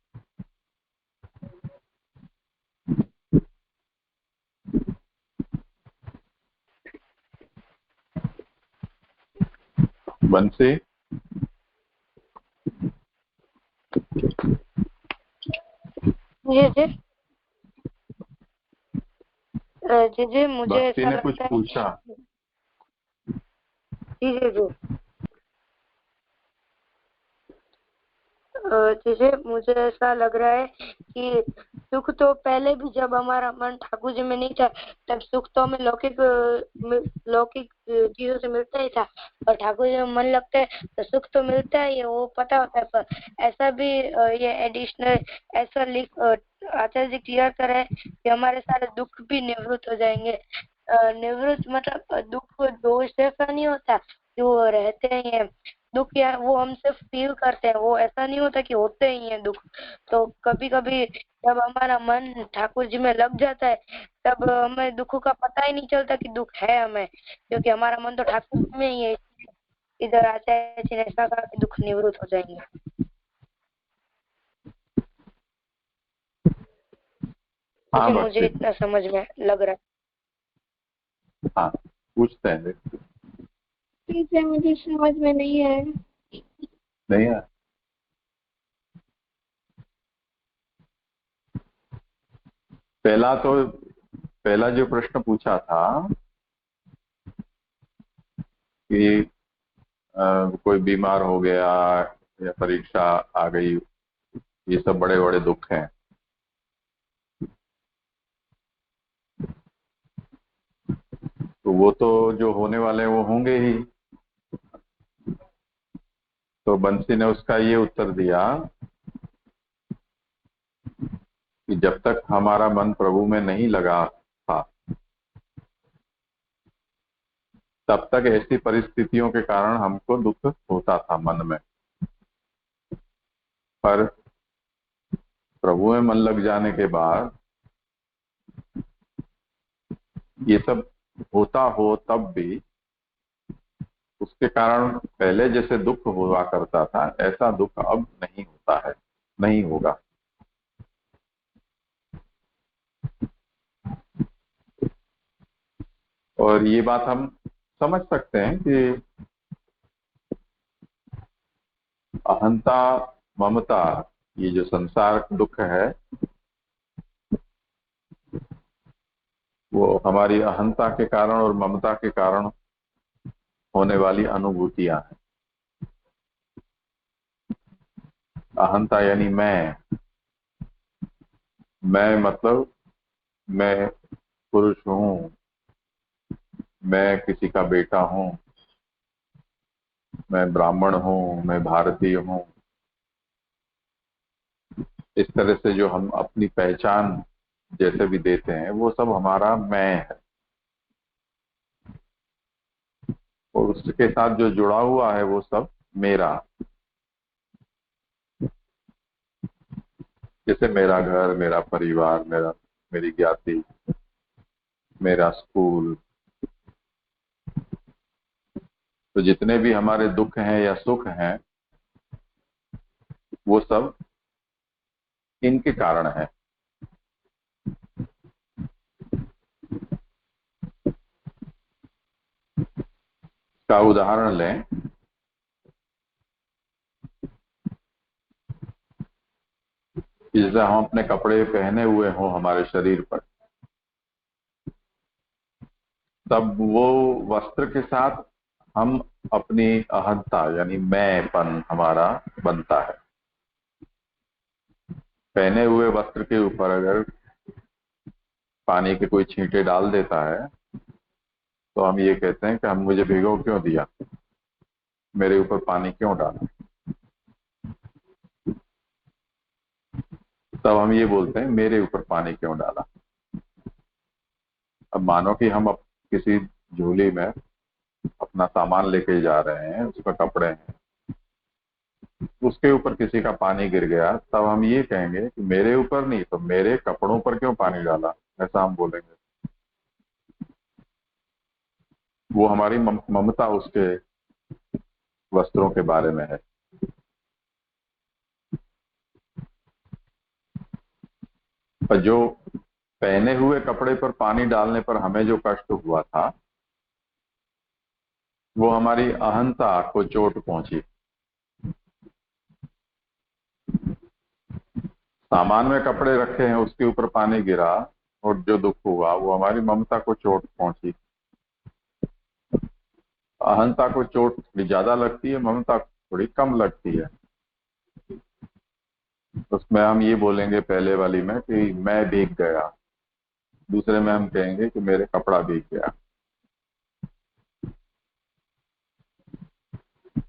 बंसी, जी मुझे भक्ति ने कुछ पूछा। जी मुझे ऐसा लग रहा है कि सुख तो पहले भी जब हमारा मन ठाकुर जी में नहीं था तब सुख तो हमें लौकिक चीजों से मिलता ही था, और ठाकुर जी में मन लगता है तो सुख तो मिलता ही है, वो पता होता है। पर ऐसा भी ये एडिशनल ऐसा आचार्य जी क्लियर कर रहे हैं कि हमारे सारे दुख भी निवृत्त हो जाएंगे। निवृत्त मतलब दुख दोष ऐसा नहीं होता कि वो रहते ही है दुख, या वो हम सिर्फ फील करते हैं, वो ऐसा नहीं होता कि होते ही हैं दुख। तो कभी कभी जब हमारा मन ठाकुर जी में लग जाता है तब हमें दुख का पता ही नहीं चलता कि दुख है हमें, क्योंकि हमारा मन तो ठाकुर जी में ही है। इधर आचार्य जी ने ऐसा कहा कि दुख निवृत्त हो जाएंगे। हाँ मुझे इतना समझ में लग रहा है। हाँ, पूछते हैं। ठीक है, मुझे समझ में नहीं आया। नहीं है? पहला जो प्रश्न पूछा था कि कोई बीमार हो गया या परीक्षा आ गई, ये सब बड़े बड़े दुख हैं। तो वो तो जो होने वाले हैं वो होंगे ही। तो बंसी ने उसका ये उत्तर दिया कि जब तक हमारा मन प्रभु में नहीं लगा था तब तक ऐसी परिस्थितियों के कारण हमको दुख होता था मन में, पर प्रभु में मन लग जाने के बाद ये सब होता हो तब भी उसके कारण पहले जैसे दुख हुआ करता था ऐसा दुख अब नहीं होता है, नहीं होगा। और ये बात हम समझ सकते हैं कि अहंता ममता, ये जो संसार दुख है वो हमारी अहंता के कारण और ममता के कारण होने वाली अनुभूतियां हैं। अहंता यानी मैं मतलब मैं पुरुष हूँ, मैं किसी का बेटा हूँ, मैं ब्राह्मण हूँ, मैं भारतीय हूँ। इस तरह से जो हम अपनी पहचान जैसे भी देते हैं वो सब हमारा मैं है, और उसके साथ जो जुड़ा हुआ है वो सब मेरा। जैसे मेरा घर, मेरा परिवार, मेरी ज्ञाति, मेरा स्कूल। तो जितने भी हमारे दुख हैं या सुख हैं वो सब इनके कारण है। का उदाहरण लें, जैसे हम अपने कपड़े पहने हुए हों हमारे शरीर पर, तब वो वस्त्र के साथ हम अपनी अहंता यानी मैंपन हमारा बनता है। पहने हुए वस्त्र के ऊपर अगर पानी के कोई छींटे डाल देता है तो हम ये कहते हैं कि हम मुझे भिगो क्यों दिया, मेरे ऊपर पानी क्यों डाला। तब हम ये बोलते हैं मेरे ऊपर पानी क्यों डाला। अब मानो कि हम किसी झोली में अपना सामान लेके जा रहे हैं, उसमें कपड़े हैं, उसके ऊपर किसी का पानी गिर गया, तब हम ये कहेंगे कि मेरे ऊपर नहीं तो मेरे कपड़ों पर क्यों पानी डाला, ऐसा हम बोलेंगे। वो हमारी ममता उसके वस्त्रों के बारे में है। पर जो पहने हुए कपड़े पर पानी डालने पर हमें जो कष्ट हुआ था वो हमारी अहंता को चोट पहुंची। सामान में कपड़े रखे हैं, उसके ऊपर पानी गिरा और जो दुख हुआ वो हमारी ममता को चोट पहुंची। अहंता को चोट थोड़ी ज्यादा लगती है, ममता थोड़ी कम लगती है। उसमें हम ये बोलेंगे पहले वाली में कि मैं भीग गया, दूसरे में हम कहेंगे कि मेरे कपड़ा भीग गया।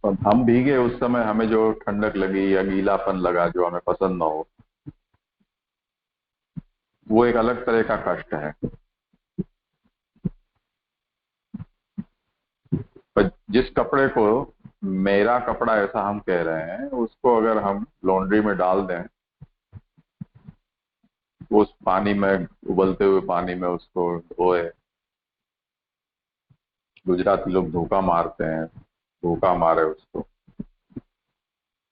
और हम भीगे उस समय हमें जो ठंडक लगी या गीलापन लगा जो हमें पसंद ना हो, वो एक अलग तरह का कष्ट है। पर जिस कपड़े को मेरा कपड़ा ऐसा हम कह रहे हैं, उसको अगर हम लॉन्ड्री में डाल दें, उस पानी में, उबलते हुए पानी में उसको धोए। गुजराती लोग धोखा मारते हैं, धोखा मारे उसको,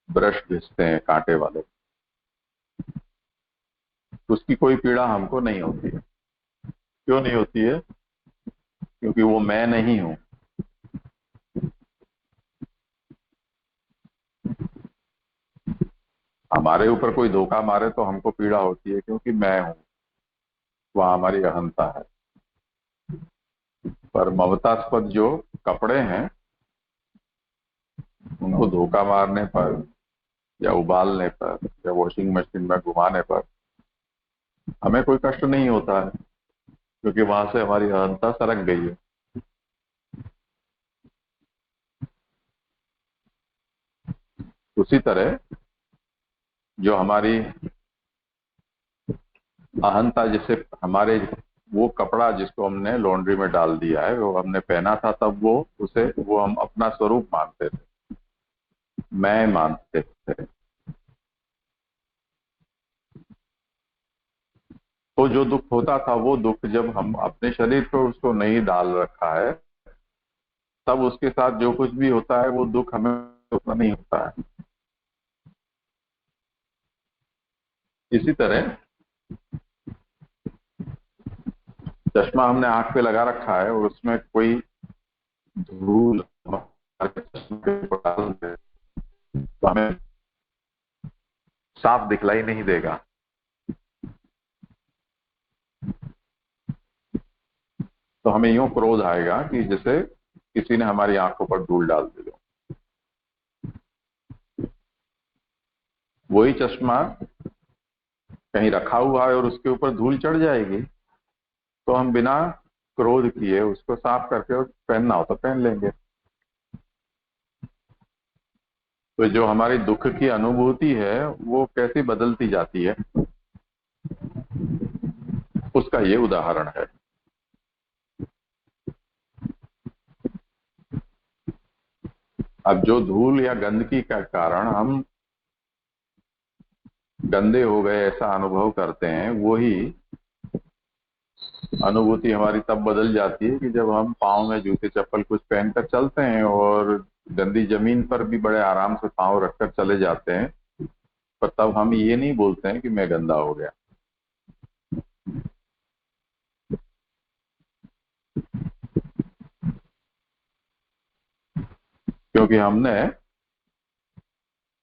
ब्रश घिसते हैं कांटे वाले, उसकी कोई पीड़ा हमको नहीं होती है। क्यों नहीं होती है? क्योंकि वो मैं नहीं हूं। हमारे ऊपर कोई धोखा मारे तो हमको पीड़ा होती है क्योंकि मैं हूं, वह हमारी अहंता है। पर ममतास्पद जो कपड़े हैं उनको धोखा मारने पर या उबालने पर या वॉशिंग मशीन में घुमाने पर हमें कोई कष्ट नहीं होता है, क्योंकि वहां से हमारी अहंता सरक गई है। उसी तरह जो हमारी अहंता, जैसे हमारे वो कपड़ा जिसको हमने लॉन्ड्री में डाल दिया है, वो हमने पहना था, तब वो हम अपना स्वरूप मानते थे, मैं मानते थे। तो जो दुख होता था वो दुख जब हम अपने शरीर पर उसको नहीं डाल रखा है, तब उसके साथ जो कुछ भी होता है वो दुख हमें उतना नहीं होता है। इसी तरह चश्मा हमने आंख पे लगा रखा है और उसमें कोई धूल हमारे चश्मे के ऊपर डाल दे तो हमें साफ दिखलाई नहीं देगा। तो हमें यूं क्रोध आएगा कि जैसे किसी ने हमारी आंखों पर धूल डाल दी हो। वही चश्मा कहीं रखा हुआ है और उसके ऊपर धूल चढ़ जाएगी, तो हम बिना क्रोध किए उसको साफ करके और पहनना हो तो पहन लेंगे। तो जो हमारी दुख की अनुभूति है वो कैसी बदलती जाती है, उसका ये उदाहरण है। अब जो धूल या गंदगी का कारण हम गंदे हो गए ऐसा अनुभव करते हैं, वही अनुभूति हमारी तब बदल जाती है कि जब हम पाँव में जूते चप्पल कुछ पहनकर चलते हैं और गंदी जमीन पर भी बड़े आराम से पाँव रखकर चले जाते हैं, पर तब हम ये नहीं बोलते हैं कि मैं गंदा हो गया। क्योंकि हमने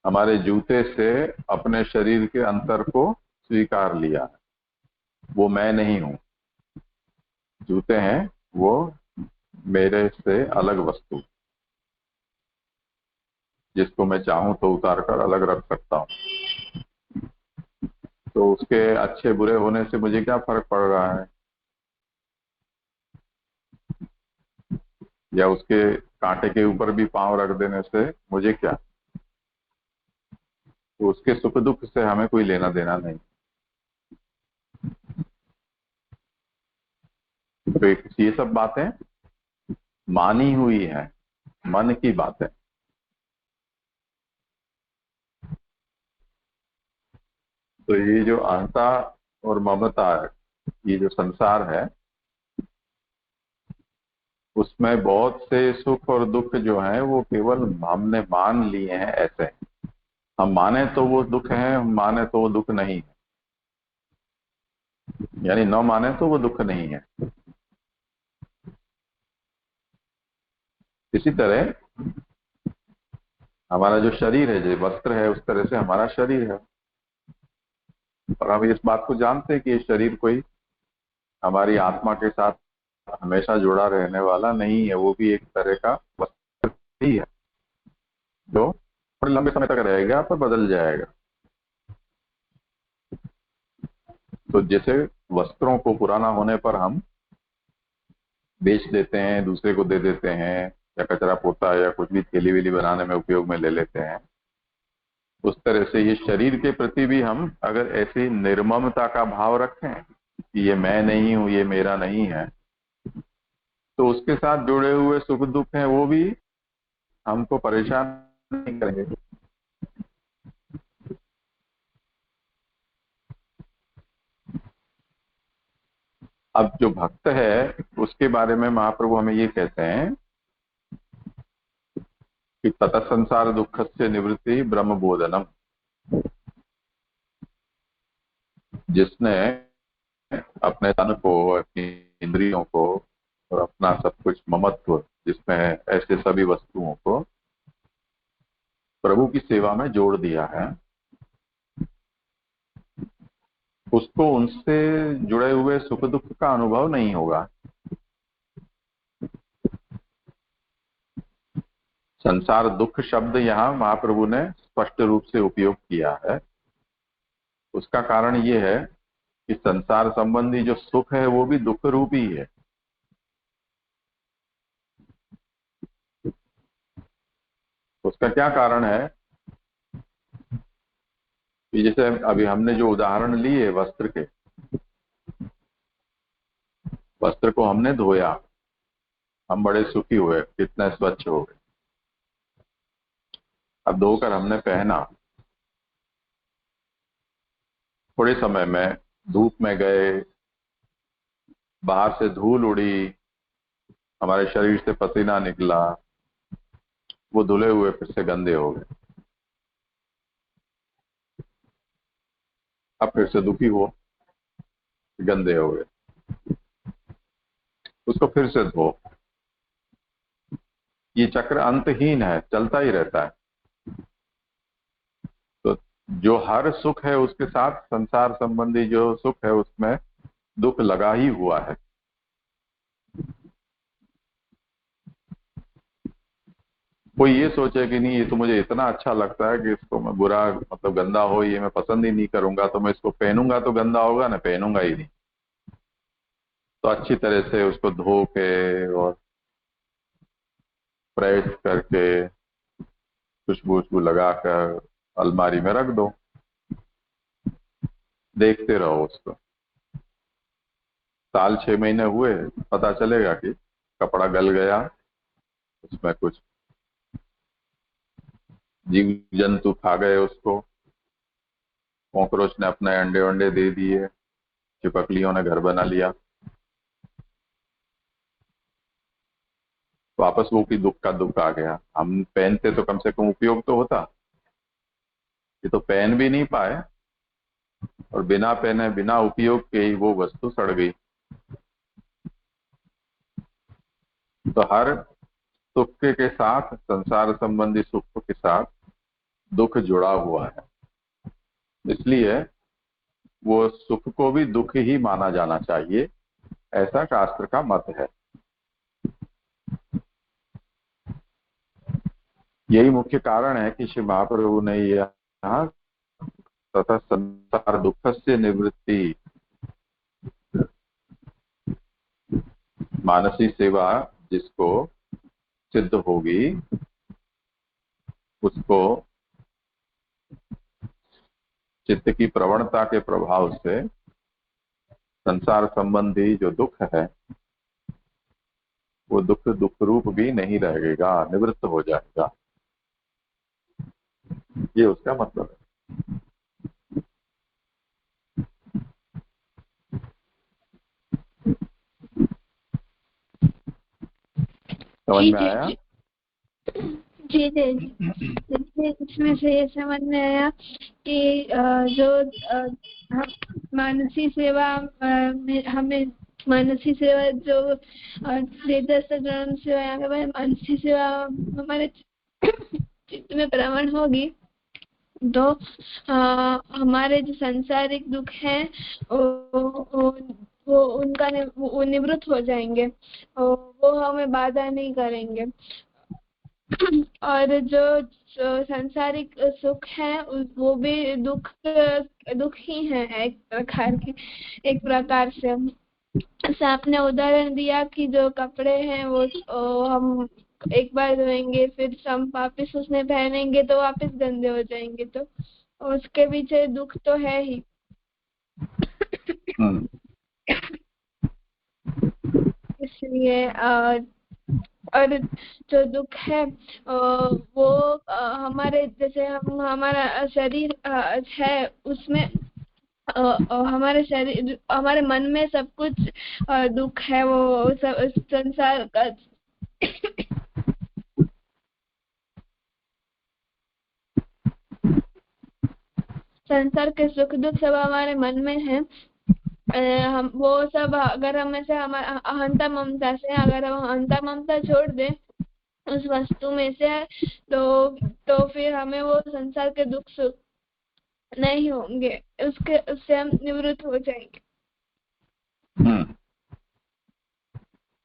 हमारे जूते से अपने शरीर के अंतर को स्वीकार लिया है। वो मैं नहीं हूं, जूते हैं वो मेरे से अलग वस्तु, जिसको मैं चाहूं तो उतार कर अलग रख सकता हूं। तो उसके अच्छे बुरे होने से मुझे क्या फर्क पड़ रहा है, या उसके कांटे के ऊपर भी पांव रख देने से मुझे क्या। तो उसके सुख दुख से हमें कोई लेना देना नहीं। तो ये सब बातें मानी हुई है, मन की बातें। तो ये जो अहंता और ममता है, ये जो संसार है, उसमें बहुत से सुख और दुख जो है वो केवल हमने मान लिए हैं। ऐसे हम माने तो वो दुख है, हम माने तो वो दुख नहीं है, यानी न माने तो वो दुख नहीं है। इसी तरह हमारा जो शरीर है, जो वस्त्र है, उस तरह से हमारा शरीर है। और हम इस बात को जानते हैं कि ये शरीर कोई हमारी आत्मा के साथ हमेशा जुड़ा रहने वाला नहीं है। वो भी एक तरह का वस्त्र ही है जो थोड़े लंबे समय तक रहेगा पर बदल जाएगा। तो जैसे वस्त्रों को पुराना होने पर हम बेच देते हैं, दूसरे को दे देते हैं, या कचरा पोता या कुछ भी थैली वेली बनाने में उपयोग में ले लेते हैं, उस तरह से ये शरीर के प्रति भी हम अगर ऐसी निर्ममता का भाव रखें कि ये मैं नहीं हूं, ये मेरा नहीं है, तो उसके साथ जुड़े हुए सुख दुख हैं वो भी हमको परेशान नहीं करेंगे। अब जो भक्त है उसके बारे में महाप्रभु हमें ये कहते हैं कि तत संसार दुख से निवृत्ति ब्रह्म बोधनम। जिसने अपने तन को, अपनी इंद्रियों को और अपना सब कुछ ममत्व जिसमें है, ऐसे सभी वस्तुओं को प्रभु की सेवा में जोड़ दिया है, उसको उनसे जुड़े हुए सुख दुख का अनुभव नहीं होगा। संसार दुख शब्द यहाँ महाप्रभु ने स्पष्ट रूप से उपयोग किया है। उसका कारण ये है कि संसार संबंधी जो सुख है वो भी दुख रूप ही है। उसका क्या कारण है कि जैसे अभी हमने जो उदाहरण लिए वस्त्र के, वस्त्र को हमने धोया, हम बड़े सुखी हुए, कितना स्वच्छ हो गए। अब धोकर हमने पहना, थोड़े समय में धूप में गए, बाहर से धूल उड़ी, हमारे शरीर से पसीना निकला, वो धुले हुए फिर से गंदे हो गए। अब फिर से दुखी हो, गंदे हो गए, उसको फिर से धो। ये चक्र अंतहीन है, चलता ही रहता है। तो जो हर सुख है उसके साथ संसार संबंधी जो सुख है उसमें दुख लगा ही हुआ है। कोई ये सोचे कि नहीं, ये तो मुझे इतना अच्छा लगता है कि इसको मैं बुरा मतलब गंदा हो, ये मैं पसंद ही नहीं करूंगा, तो मैं इसको पहनूंगा तो गंदा होगा ना, पहनूंगा ही नहीं। तो अच्छी तरह से उसको धो के और प्रेस करके खुशबू उशबू लगाकर अलमारी में रख दो, देखते रहो उसको। साल 6 महीने हुए पता चलेगा कि कपड़ा गल गया, उसमें कुछ जीव जंतु खा गए उसको, कॉकरोच ने अपने अंडे वंडे दे दिए, चिपकलियों ने घर बना लिया, वापस वो की दुख का दुख आ गया। हम पहनते तो कम से कम उपयोग तो होता, ये तो पहन भी नहीं पाए और बिना पहने बिना उपयोग के ही वो वस्तु सड़ गई। तो हर सुख के साथ, संसार संबंधी सुख के साथ दुख जुड़ा हुआ है, इसलिए वो सुख को भी दुख ही माना जाना चाहिए, ऐसा शास्त्र का मत है। यही मुख्य कारण है कि श्री महाप्रभु ने यहाँ तथा संसार दुख से निवृत्ति मानसी सेवा जिसको सिद्ध होगी उसको चित्त की प्रवणता के प्रभाव से संसार संबंधी जो दुख है वो दुख दुख रूप भी नहीं रहेगा, निवृत्त हो जाएगा, ये उसका मतलब है। समझ में आया? जी जी जी। इसमें से ये समझ में आया कि जो मानसी सेवा हमें मानसी सेवा जो ग्रहण सेवा यहाँ पे मानसी सेवा हमारे चित्त में प्रवण होगी तो हमारे जो सांसारिक दुख है वो उनका वो निवृत्त हो जाएंगे और वो हमें बाधा नहीं करेंगे। और जो सांसारिक सुख है वो भी दुख ही है एक प्रकार से। जैसे आपने उदाहरण दिया कि जो कपड़े हैं वो हम एक बार धोएंगे फिर हम वापस उसमें पहनेंगे तो वापस गंदे हो जाएंगे, तो उसके पीछे दुख तो है ही। इसलिए और जो दुख है वो हमारे जैसे हमारा शरीर है उसमें हमारे शरीर हमारे मन में सब कुछ दुख है, वो सब संसार का संसार के सुख दुख सब हमारे मन में है। हम वो सब अगर हम ऐसे हमारा अहंता ममता से अगर हम अहंता ममता छोड़ दें उस वस्तु में से तो फिर हमें वो संसार के दुख सुख नहीं होंगे, उससे हम निवृत्त हो जाएंगे।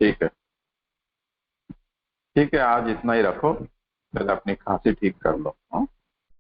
ठीक है, ठीक है, आज इतना ही रखो, पहले अपनी खांसी ठीक कर लो।